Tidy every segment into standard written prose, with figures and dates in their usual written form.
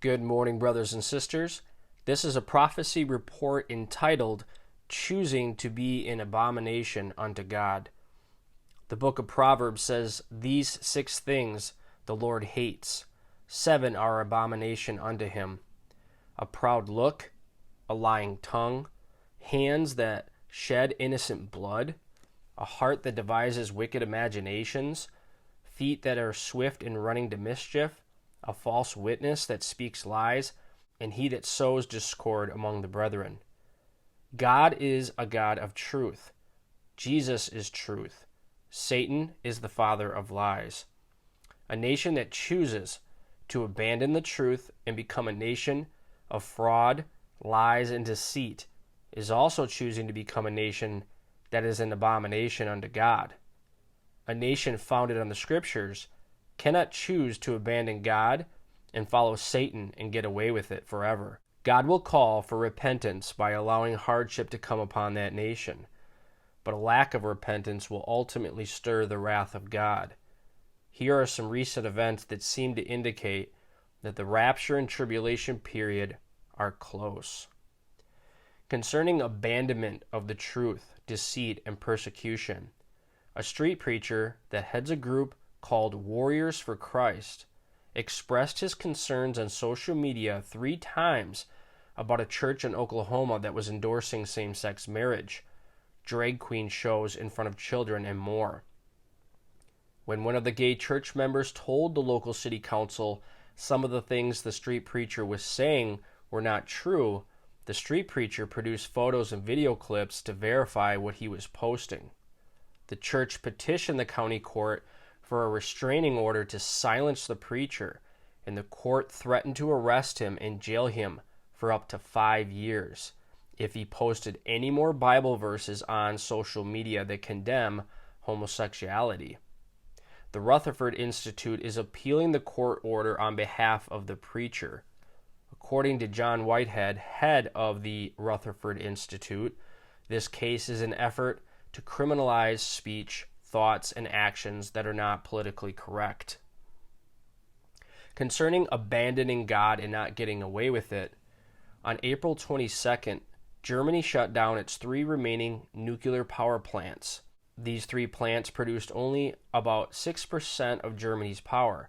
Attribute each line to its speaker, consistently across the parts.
Speaker 1: Good morning, brothers and sisters. This is a prophecy report entitled, Choosing to be an Abomination unto God. The book of Proverbs says, These 6 things the Lord hates. 7 are abomination unto him. A proud look, a lying tongue, hands that shed innocent blood, a heart that devises wicked imaginations, feet that are swift in running to mischief, a false witness that speaks lies, and he that sows discord among the brethren. God is a God of truth. Jesus is truth. Satan is the father of lies. A nation that chooses to abandon the truth and become a nation of fraud, lies, and deceit is also choosing to become a nation that is an abomination unto God. A nation founded on the Scriptures cannot choose to abandon God and follow Satan and get away with it forever. God will call for repentance by allowing hardship to come upon that nation, but a lack of repentance will ultimately stir the wrath of God. Here are some recent events that seem to indicate that the rapture and tribulation period are close. Concerning abandonment of the truth, deceit, and persecution, a street preacher that heads a group called Warriors for Christ expressed his concerns on social media 3 times about a church in Oklahoma that was endorsing same-sex marriage, drag queen shows in front of children, and more. When one of the gay church members told the local city council some of the things the street preacher was saying were not true, the street preacher produced photos and video clips to verify what he was posting. The church petitioned the county court for a restraining order to silence the preacher, and the court threatened to arrest him and jail him for up to 5 years if he posted any more Bible verses on social media that condemn homosexuality. The Rutherford Institute is appealing the court order on behalf of the preacher. According to John Whitehead, head of the Rutherford Institute, this case is an effort to criminalize speech, thoughts, and actions that are not politically correct. Concerning abandoning God and not getting away with it, on April 22nd, Germany shut down its 3 remaining nuclear power plants. These 3 plants produced only about 6% of Germany's power,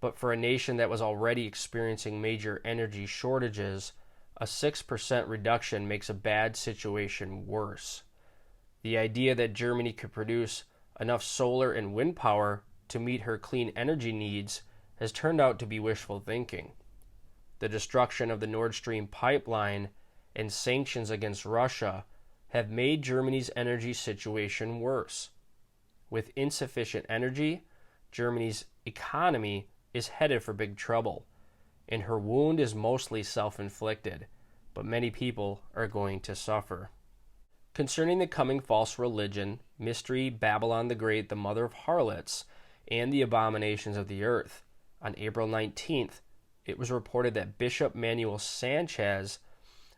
Speaker 1: but for a nation that was already experiencing major energy shortages, a 6% reduction makes a bad situation worse. The idea that Germany could produce enough solar and wind power to meet her clean energy needs has turned out to be wishful thinking. The destruction of the Nord Stream pipeline and sanctions against Russia have made Germany's energy situation worse. With insufficient energy, Germany's economy is headed for big trouble, and her wound is mostly self-inflicted, but many people are going to suffer. Concerning the coming false religion, mystery, Babylon the Great, the mother of harlots, and the abominations of the earth, on April 19th, it was reported that Bishop Manuel Sanchez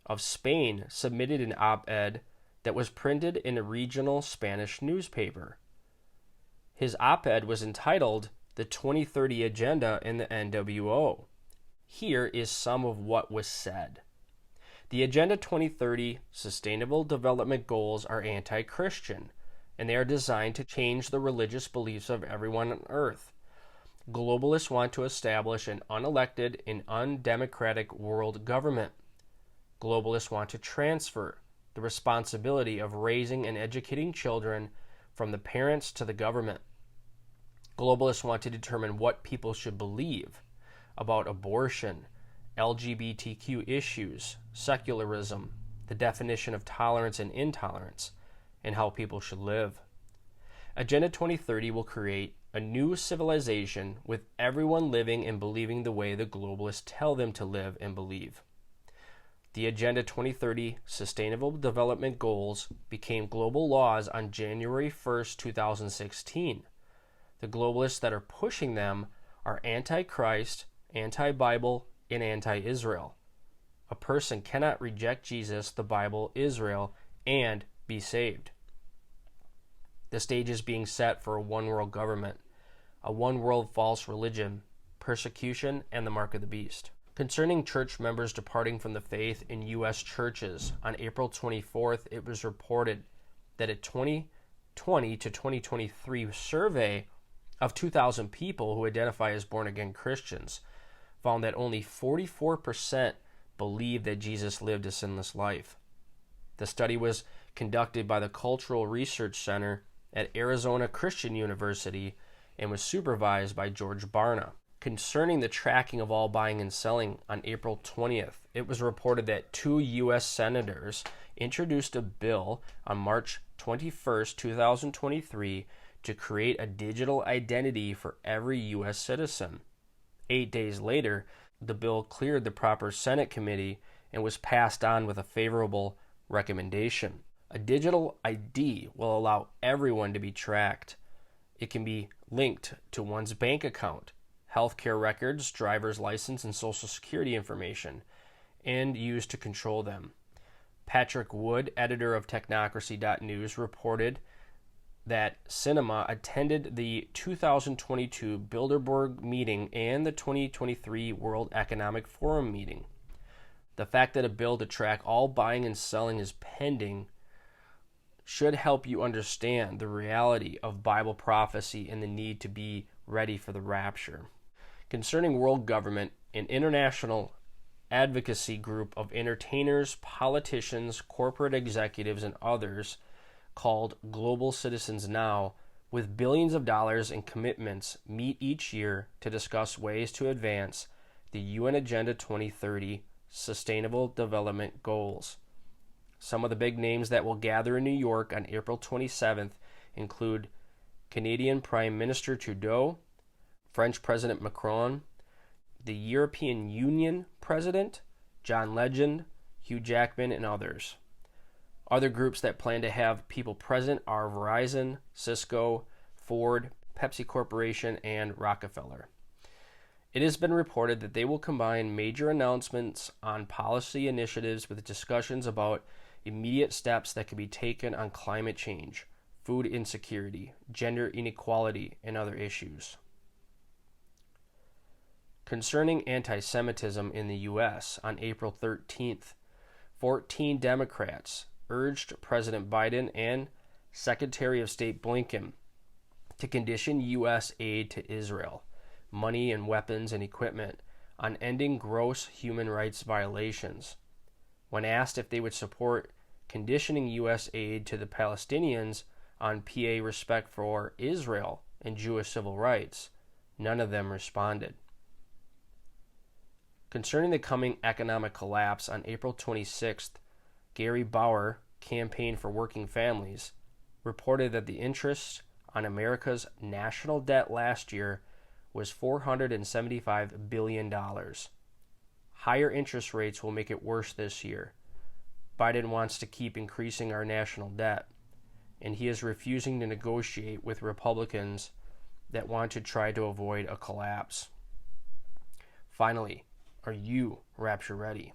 Speaker 1: of Spain submitted an op-ed that was printed in a regional Spanish newspaper. His op-ed was entitled, The 2030 Agenda in the NWO. Here is some of what was said. The Agenda 2030 Sustainable Development Goals are anti-Christian, and they are designed to change the religious beliefs of everyone on earth. Globalists want to establish an unelected and undemocratic world government. Globalists want to transfer the responsibility of raising and educating children from the parents to the government. Globalists want to determine what people should believe about abortion, LGBTQ issues, secularism, the definition of tolerance and intolerance, and how people should live. Agenda 2030 will create a new civilization with everyone living and believing the way the globalists tell them to live and believe. The Agenda 2030 Sustainable Development Goals became global laws on January 1st, 2016. The globalists that are pushing them are anti-Christ, anti-Bible, and anti-Israel. A person cannot reject Jesus, the Bible, Israel, and be saved. The stage is being set for a one-world government, a one-world false religion, persecution, and the mark of the beast. Concerning church members departing from the faith in U.S. churches, on April 24th, it was reported that a 2020 to 2023 survey of 2,000 people who identify as born-again Christians found that only 44% believed that Jesus lived a sinless life. The study was conducted by the Cultural Research Center at Arizona Christian University and was supervised by George Barna. Concerning the tracking of all buying and selling, on April 20th, it was reported that 2 U.S. senators introduced a bill on March 21st, 2023, to create a digital identity for every U.S. citizen. 8 days later, the bill cleared the proper Senate committee and was passed on with a favorable recommendation. A digital ID will allow everyone to be tracked. It can be linked to one's bank account, healthcare records, driver's license, and social security information, and used to control them. Patrick Wood, editor of Technocracy.news, reported that Cinema attended the 2022 Bilderberg meeting and the 2023 World Economic Forum meeting. The fact that a bill to track all buying and selling is pending should help you understand the reality of Bible prophecy and the need to be ready for the rapture. Concerning world government, an international advocacy group of entertainers, politicians, corporate executives, and others called Global Citizens Now, with billions of dollars in commitments, meet each year to discuss ways to advance the UN Agenda 2030 Sustainable Development Goals. Some of the big names that will gather in New York on April 27th include Canadian Prime Minister Trudeau, French President Macron, the European Union President, John Legend, Hugh Jackman, and others. Other groups that plan to have people present are Verizon, Cisco, Ford, Pepsi Corporation, and Rockefeller. It has been reported that they will combine major announcements on policy initiatives with discussions about immediate steps that can be taken on climate change, food insecurity, gender inequality, and other issues. Concerning anti-Semitism in the U.S., on April 13th, 14 Democrats urged President Biden and Secretary of State Blinken to condition U.S. aid to Israel, money and weapons and equipment, on ending gross human rights violations. When asked if they would support conditioning U.S. aid to the Palestinians on PA respect for Israel and Jewish civil rights, none of them responded. Concerning the coming economic collapse, on April 26th, Gary Bauer, Campaign for Working Families, reported that the interest on America's national debt last year was $475 billion. Higher interest rates will make it worse this year. Biden wants to keep increasing our national debt, and he is refusing to negotiate with Republicans that want to try to avoid a collapse. Finally, are you rapture ready?